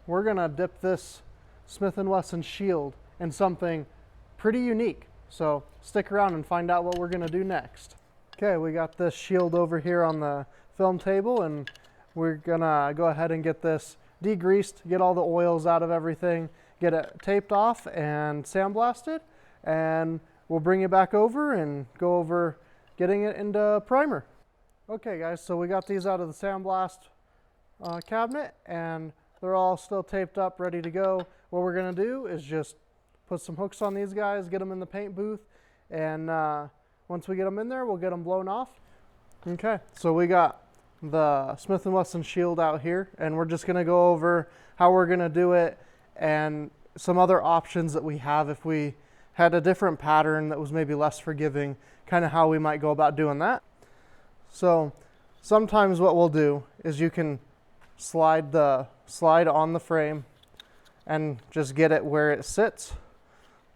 we're gonna dip this Smith & Wesson shield in something pretty unique. So stick around and find out what we're gonna do next. Okay, we got this shield over here on the film table, and we're gonna go ahead and get this degreased, get all the oils out of everything, get it taped off and sandblasted, and we'll bring it back over and go over getting it into primer. Okay guys, so we got these out of the sandblast cabinet, and they're all still taped up, ready to go. What we're gonna do is just put some hooks on these guys, get them in the paint booth, and once we get them in there, we'll get them blown off. Okay, so we got the Smith & Wesson shield out here, and we're just gonna go over how we're gonna do it and some other options that we have if we had a different pattern that was maybe less forgiving, kind of how we might go about doing that. So sometimes what we'll do is you can slide on the frame and just get it where it sits,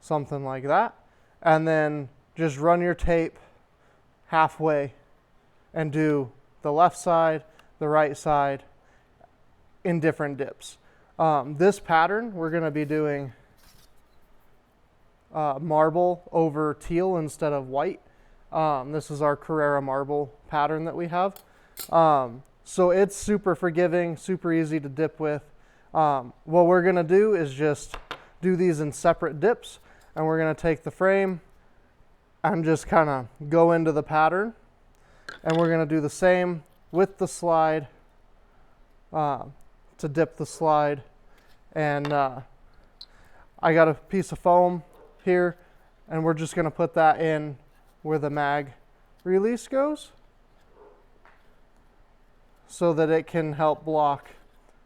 something like that, and then just run your tape halfway and do the left side, the right side in different dips. This pattern, we're going to be doing marble over teal instead of white. This is our Carrera marble pattern that we have. So it's super forgiving, super easy to dip with. What we're going to do is just do these in separate dips, and we're going to take the frame and just kind of go into the pattern, and we're going to do the same with the slide to dip the slide. And I got a piece of foam here, and we're just going to put that in where the mag release goes so that it can help block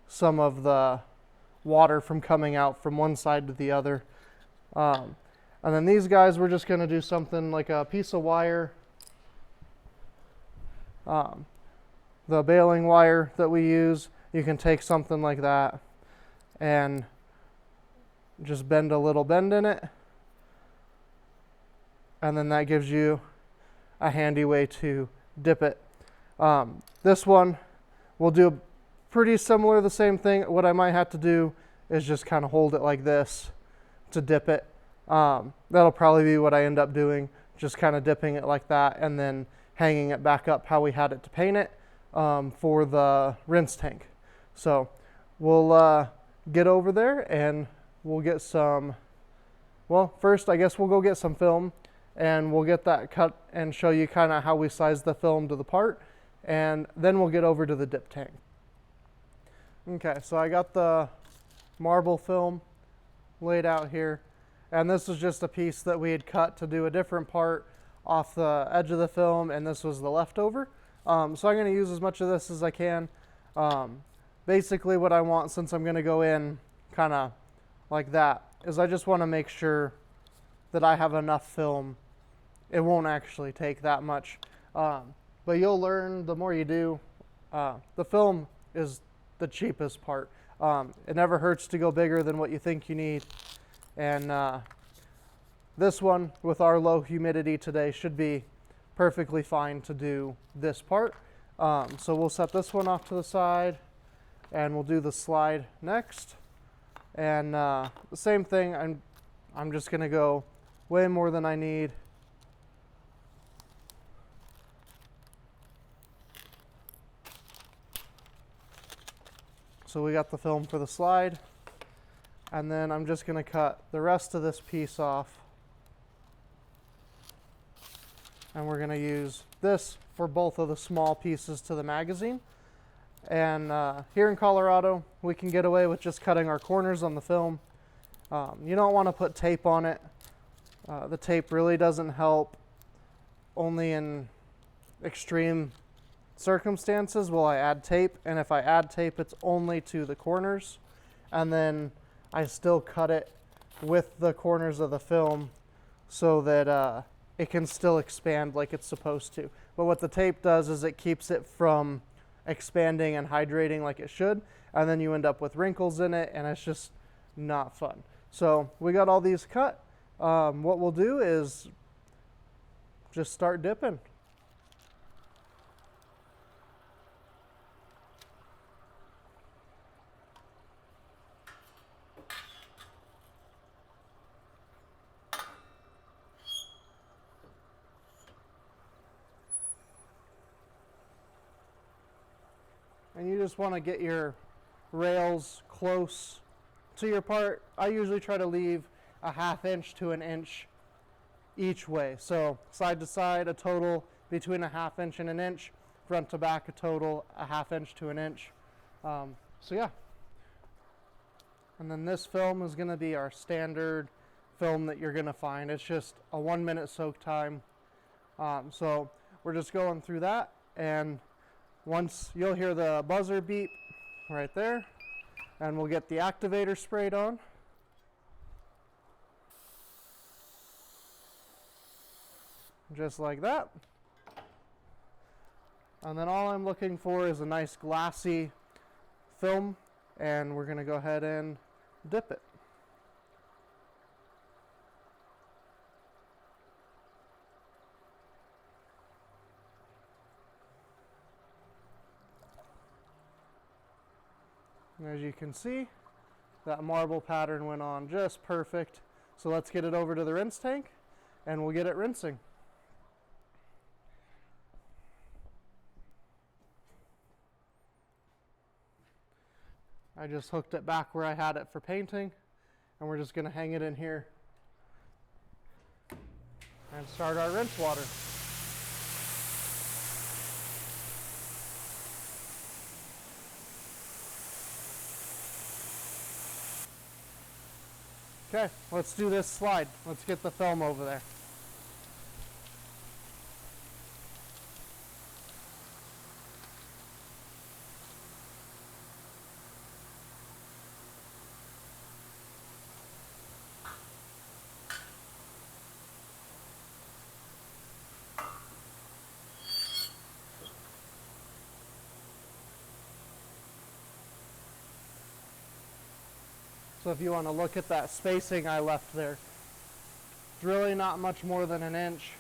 some of the water from coming out from one side to the other. And then these guys, we're just going to do something like a piece of wire, the baling wire that we use. You can take something like that and just bend a little bend in it, and then that gives you a handy way to dip it. This one we'll do pretty similar, the same thing. What I might have to do is just kind of hold it like this to dip it. That'll probably be what I end up doing, just kind of dipping it like that and then hanging it back up how we had it to paint it for the rinse tank. So we'll get over there and we'll get some, well, first I guess we'll go get some film, and we'll get that cut and show you kind of how we size the film to the part, and then we'll get over to the dip tank. Okay, so I got the marble film laid out here, and this was just a piece that we had cut to do a different part off the edge of the film, and this was the leftover. So I'm going to use as much of this as I can. Basically what I want, since I'm going to go in kind of like that, is I just want to make sure that I have enough film. It won't actually take that much, but you'll learn the more you do. The film is the cheapest part. It never hurts to go bigger than what you think you need, and this one with our low humidity today should be perfectly fine to do this part. So we'll set this one off to the side, and we'll do the slide next. And the same thing, I'm just gonna go way more than I need. So we got the film for the slide, and then I'm just gonna cut the rest of this piece off, and we're gonna use this for both of the small pieces to the magazine. And here in Colorado, we can get away with just cutting our corners on the film. You don't want to put tape on it. The tape really doesn't help. Only in extreme circumstances will I add tape, and if I add tape, it's only to the corners, and then I still cut it with the corners of the film so that it can still expand like it's supposed to. But what the tape does is it keeps it from expanding and hydrating like it should, and then you end up with wrinkles in it, and it's just not fun. So we got all these cut. What we'll do is just start dipping. just want to get your rails close to your part. I usually try to leave a 1/2 inch to 1 inch each way. So side to side, a total between a 1/2 inch and 1 inch. Front to back, a total a 1/2 inch to 1 inch. So yeah. And then this film is going to be our standard film that you're going to find. It's just a 1 minute soak time. So we're just going through that, and once you'll hear the buzzer beep right there, and we'll get the activator sprayed on. Just like that. And then all I'm looking for is a nice glassy film, and we're going to go ahead and dip it. And as you can see, that marble pattern went on just perfect. So let's get it over to the rinse tank and we'll get it rinsing. I just hooked it back where I had it for painting, and we're just going to hang it in here and start our rinse water. Okay, let's do this slide. Let's get the film over there. So if you want to look at that spacing I left there, it's really not much more than 1 inch.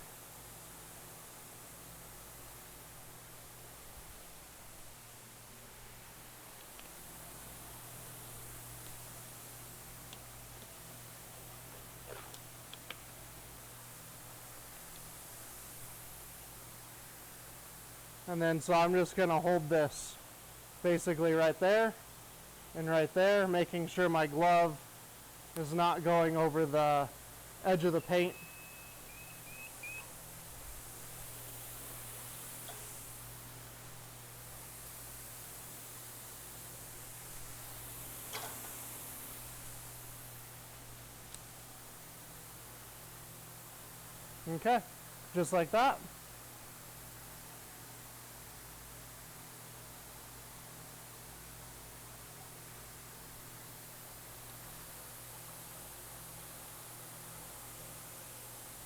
And then so I'm just going to hold this basically right there and right there, making sure my glove is not going over the edge of the paint. Okay, just like that.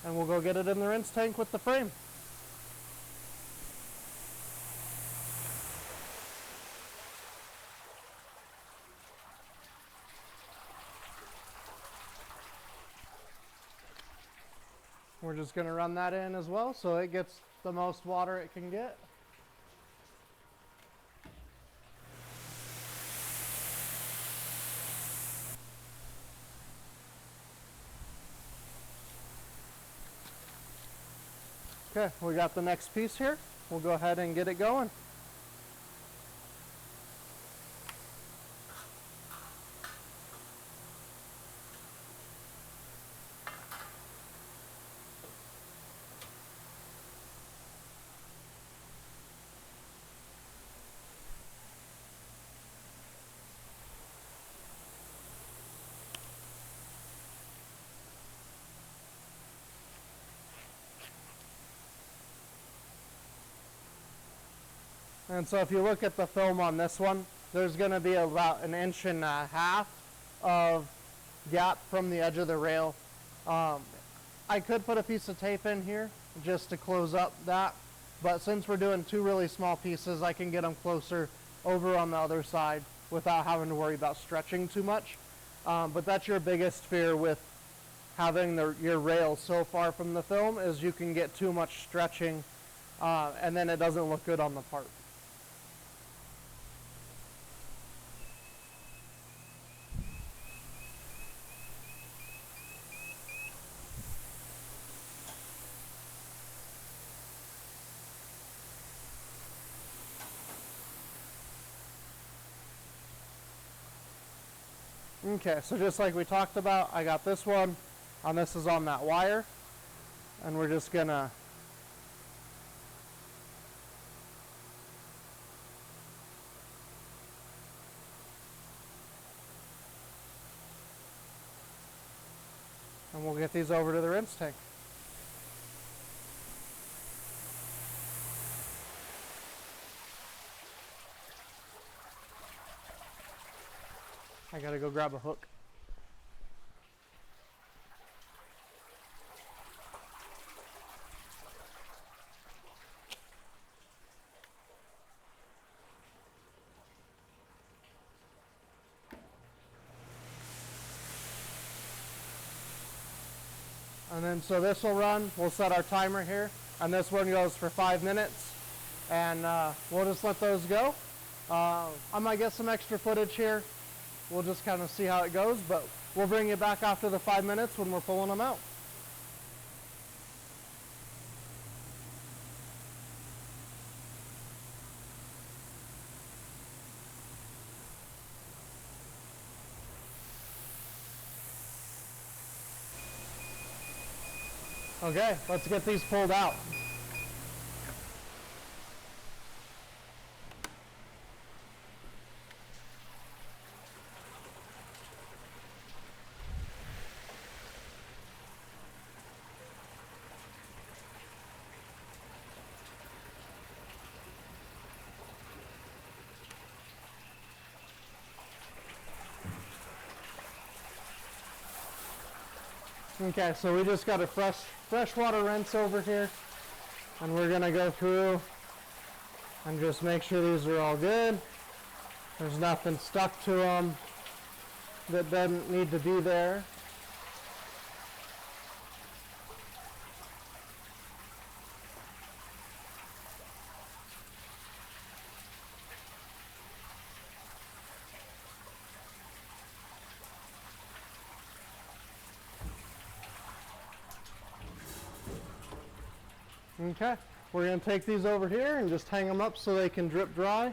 And we'll go get it in the rinse tank with the frame. We're just going to run that in as well so it gets the most water it can get. Okay, we got the next piece here. We'll go ahead and get it going. And so if you look at the film on this one, there's going to be about 1.5 inches of gap from the edge of the rail. I could put a piece of tape in here just to close up that, but since we're doing 2 really small pieces, I can get them closer over on the other side without having to worry about stretching too much. But that's your biggest fear with having your rail so far from the film, is you can get too much stretching and then it doesn't look good on the part. Okay, so just like we talked about, I got this one, and this is on that wire, and we're just gonna and we'll get these over to the rinse tank. I gotta go grab a hook. And then so this will run, we'll set our timer here, and this one goes for 5 minutes, and we'll just let those go. I might get some extra footage here. We'll just kind of see how it goes, but we'll bring you back after the 5 minutes when we're pulling them out. Okay, let's get these pulled out. Okay, so we just got a freshwater rinse over here, and we're gonna go through and just make sure these are all good. There's nothing stuck to them that doesn't need to be there. Okay, we're going to take these over here and just hang them up so they can drip dry.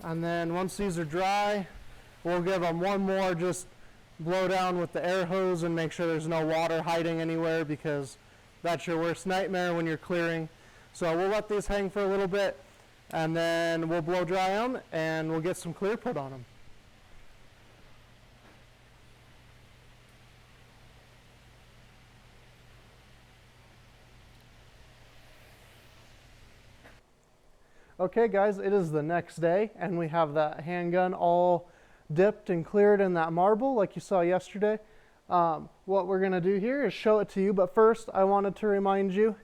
And then once these are dry, we'll give them one more just blow down with the air hose and make sure there's no water hiding anywhere, because that's your worst nightmare when you're clearing. So we'll let these hang for a little bit, and then we'll blow dry them and we'll get some clear put on them. Okay guys, it is the next day, and we have that handgun all dipped and cleared in that marble like you saw yesterday. What we're going to do here is show it to you, but first I wanted to remind you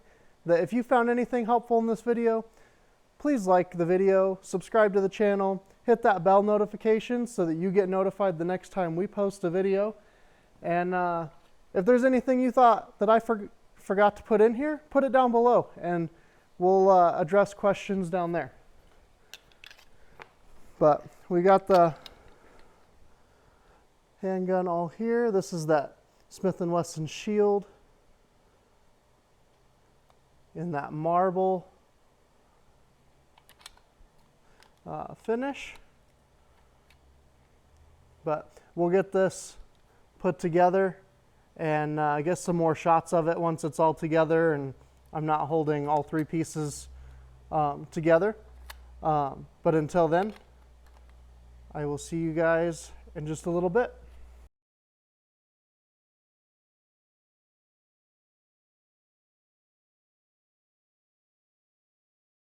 that if you found anything helpful in this video, please like the video, subscribe to the channel, hit that bell notification so that you get notified the next time we post a video. And if there's anything you thought that I forgot to put in here, put it down below, and we'll address questions down there. But we got the handgun all here. This is that Smith & Wesson Shield in that marble finish. But we'll get this put together and get some more shots of it once it's all together and I'm not holding all three pieces together. But until then, I will see you guys in just a little bit.